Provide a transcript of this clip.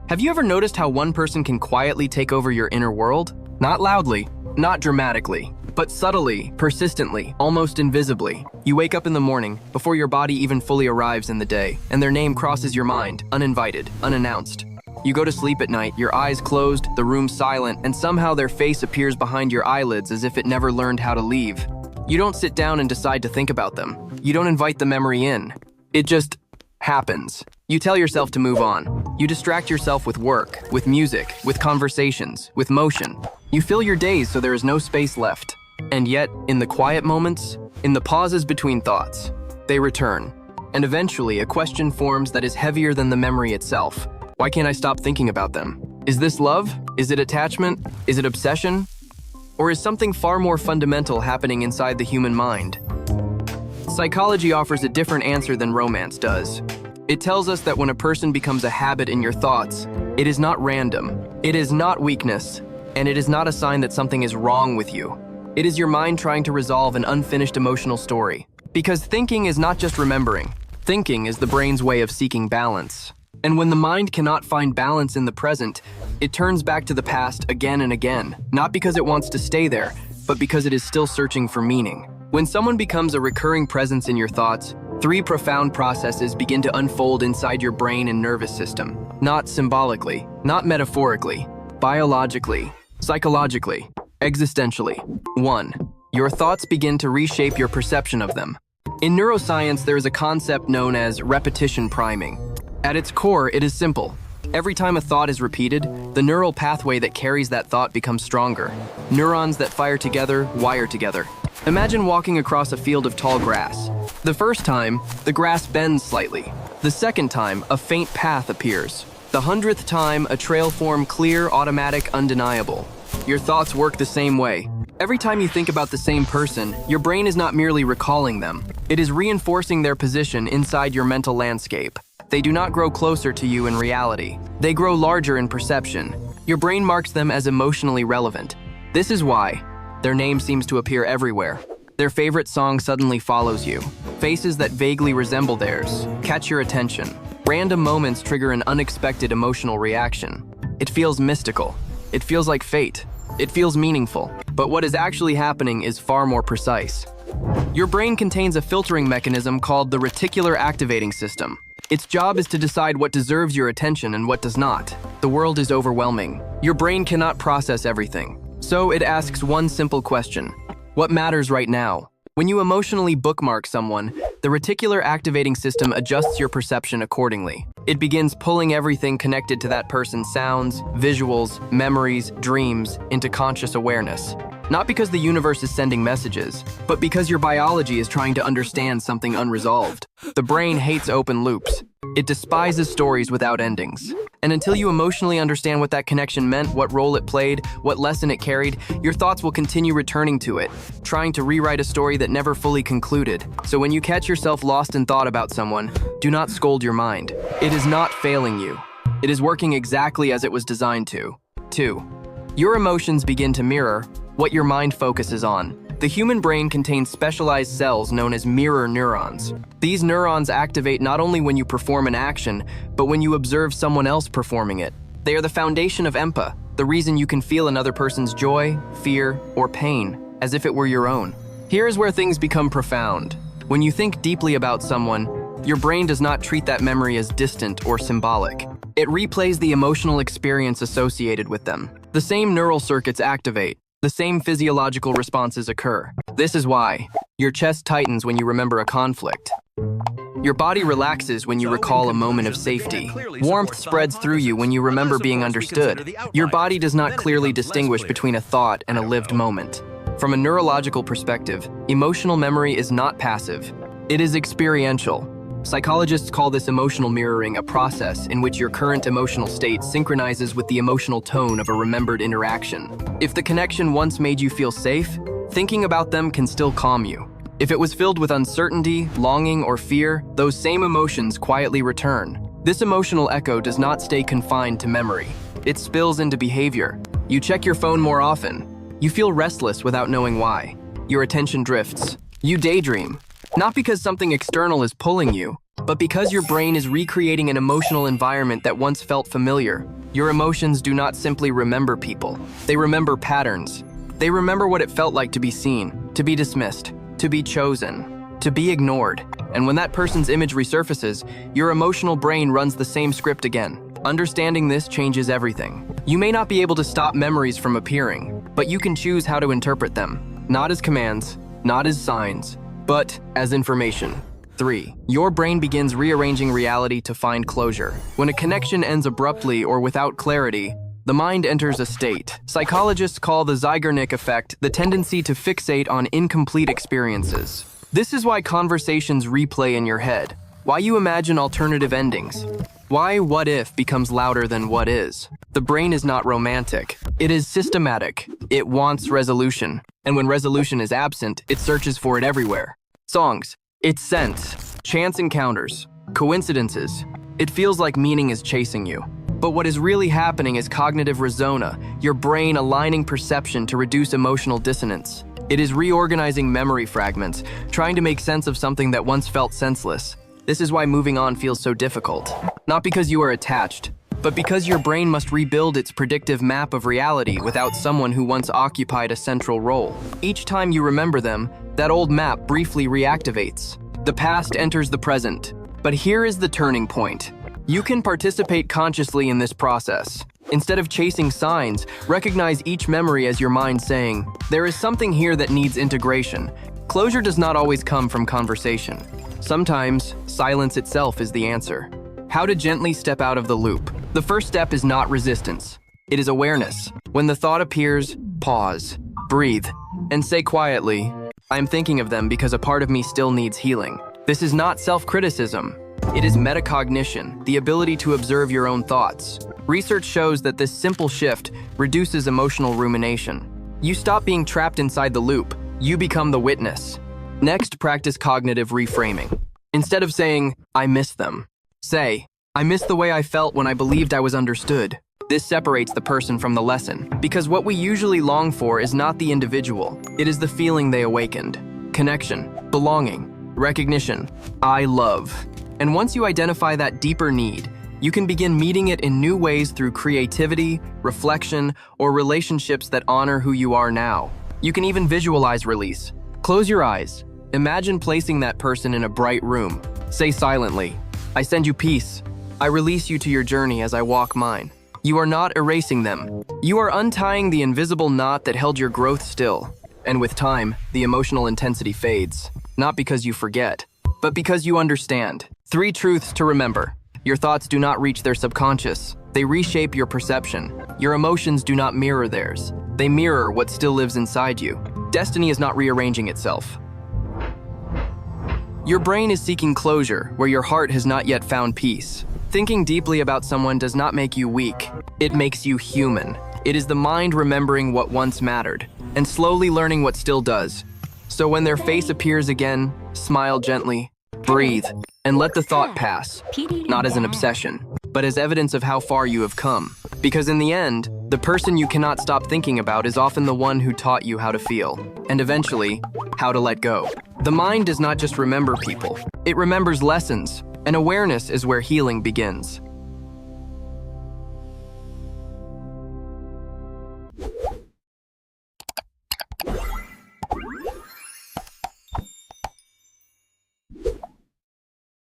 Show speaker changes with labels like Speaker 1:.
Speaker 1: Have you ever noticed how one person can quietly take over your inner world? Not loudly, not dramatically, but subtly, persistently, almost invisibly. You wake up in the morning, before your body even fully arrives in the day, and their name crosses your mind, uninvited, unannounced. You go to sleep at night, your eyes closed, the room silent, and somehow their face appears behind your eyelids as if it never learned how to leave. You don't sit down and decide to think about them. You don't invite the memory in. It just happens. You tell yourself to move on. You distract yourself with work, with music, with conversations, with motion. You fill your days so there is no space left. And yet, in the quiet moments, in the pauses between thoughts, they return. And eventually, a question forms that is heavier than the memory itself. Why can't I stop thinking about them? Is this love? Is it attachment? Is it obsession? Or is something far more fundamental happening inside the human mind? Psychology offers a different answer than romance does. It tells us that when a person becomes a habit in your thoughts, it is not random, it is not weakness, and it is not a sign that something is wrong with you. It is your mind trying to resolve an unfinished emotional story. Because thinking is not just remembering. Thinking is the brain's way of seeking balance. And when the mind cannot find balance in the present, it turns back to the past again and again, not because it wants to stay there, but because it is still searching for meaning. When someone becomes a recurring presence in your thoughts, three profound processes begin to unfold inside your brain and nervous system. Not symbolically, not metaphorically, biologically, psychologically, existentially. 1. Your thoughts begin to reshape your perception of them. In neuroscience, there is a concept known as repetition priming. At its core, it is simple. Every time a thought is repeated, the neural pathway that carries that thought becomes stronger. Neurons that fire together, wire together. Imagine walking across a field of tall grass. The first time, the grass bends slightly. The second time, a faint path appears. The 100th time, a trail forms clear, automatic, undeniable. Your thoughts work the same way. Every time you think about the same person, your brain is not merely recalling them. It is reinforcing their position inside your mental landscape. They do not grow closer to you in reality. They grow larger in perception. Your brain marks them as emotionally relevant. This is why their name seems to appear everywhere. Their favorite song suddenly follows you. Faces that vaguely resemble theirs catch your attention. Random moments trigger an unexpected emotional reaction. It feels mystical. It feels like fate. It feels meaningful. But what is actually happening is far more precise. Your brain contains a filtering mechanism called the reticular activating system. Its job is to decide what deserves your attention and what does not. The world is overwhelming. Your brain cannot process everything. So it asks one simple question: what matters right now? When you emotionally bookmark someone, the reticular activating system adjusts your perception accordingly. It begins pulling everything connected to that person's sounds, visuals, memories, dreams into conscious awareness. Not because the universe is sending messages, but because your biology is trying to understand something unresolved. The brain hates open loops. It despises stories without endings. And until you emotionally understand what that connection meant, what role it played, what lesson it carried, your thoughts will continue returning to it, trying to rewrite a story that never fully concluded. So when you catch yourself lost in thought about someone, do not scold your mind. It is not failing you. It is working exactly as it was designed to. 2. Your emotions begin to mirror what your mind focuses on. The human brain contains specialized cells known as mirror neurons. These neurons activate not only when you perform an action, but when you observe someone else performing it. They are the foundation of empathy, the reason you can feel another person's joy, fear, or pain, as if it were your own. Here is where things become profound. When you think deeply about someone, your brain does not treat that memory as distant or symbolic. It replays the emotional experience associated with them. The same neural circuits activate. The same physiological responses occur. This is why your chest tightens when you remember a conflict. Your body relaxes when you recall a moment of safety. Warmth spreads through you when you remember being understood. Your body does not clearly distinguish between a thought and a lived moment. From a neurological perspective, emotional memory is not passive. It is experiential. Psychologists call this emotional mirroring, a process in which your current emotional state synchronizes with the emotional tone of a remembered interaction. If the connection once made you feel safe, thinking about them can still calm you. If it was filled with uncertainty, longing, or fear, those same emotions quietly return. This emotional echo does not stay confined to memory. It spills into behavior. You check your phone more often. You feel restless without knowing why. Your attention drifts. You daydream. Not because something external is pulling you, but because your brain is recreating an emotional environment that once felt familiar. Your emotions do not simply remember people. They remember patterns. They remember what it felt like to be seen, to be dismissed, to be chosen, to be ignored. And when that person's image resurfaces, your emotional brain runs the same script again. Understanding this changes everything. You may not be able to stop memories from appearing, but you can choose how to interpret them. Not as commands, not as signs, but as information. 3. Your brain begins rearranging reality to find closure. When a connection ends abruptly or without clarity, the mind enters a state. Psychologists call the Zeigarnik effect the tendency to fixate on incomplete experiences. This is why conversations replay in your head, why you imagine alternative endings, why what if becomes louder than what is. The brain is not romantic. It is systematic. It wants resolution. And when resolution is absent, it searches for it everywhere. Songs. It's sense, chance encounters, coincidences. It feels like meaning is chasing you. But what is really happening is cognitive resona, your brain aligning perception to reduce emotional dissonance. It is reorganizing memory fragments, trying to make sense of something that once felt senseless. This is why moving on feels so difficult. Not because you are attached, but because your brain must rebuild its predictive map of reality without someone who once occupied a central role. Each time you remember them, that old map briefly reactivates. The past enters the present. But here is the turning point. You can participate consciously in this process. Instead of chasing signs, recognize each memory as your mind saying, there is something here that needs integration. Closure does not always come from conversation. Sometimes, silence itself is the answer. How to gently step out of the loop. The first step is not resistance. It is awareness. When the thought appears, pause, breathe, and say quietly, I'm thinking of them because a part of me still needs healing. This is not self-criticism. It is metacognition, the ability to observe your own thoughts. Research shows that this simple shift reduces emotional rumination. You stop being trapped inside the loop. You become the witness. Next, practice cognitive reframing. Instead of saying, I miss them, say, I miss the way I felt when I believed I was understood. This separates the person from the lesson, because what we usually long for is not the individual. It is the feeling they awakened. Connection, belonging, recognition, I love. And once you identify that deeper need, you can begin meeting it in new ways through creativity, reflection, or relationships that honor who you are now. You can even visualize release. Close your eyes. Imagine placing that person in a bright room. Say silently, I send you peace. I release you to your journey as I walk mine. You are not erasing them. You are untying the invisible knot that held your growth still. And with time, the emotional intensity fades. Not because you forget, but because you understand. 3 truths to remember. Your thoughts do not reach their subconscious. They reshape your perception. Your emotions do not mirror theirs. They mirror what still lives inside you. Destiny is not rearranging itself. Your brain is seeking closure where your heart has not yet found peace. Thinking deeply about someone does not make you weak. It makes you human. It is the mind remembering what once mattered and slowly learning what still does. So when their face appears again, smile gently, breathe, and let the thought pass, not as an obsession, but as evidence of how far you have come. Because in the end, the person you cannot stop thinking about is often the one who taught you how to feel, and eventually, how to let go. The mind does not just remember people, it remembers lessons, and awareness is where healing begins.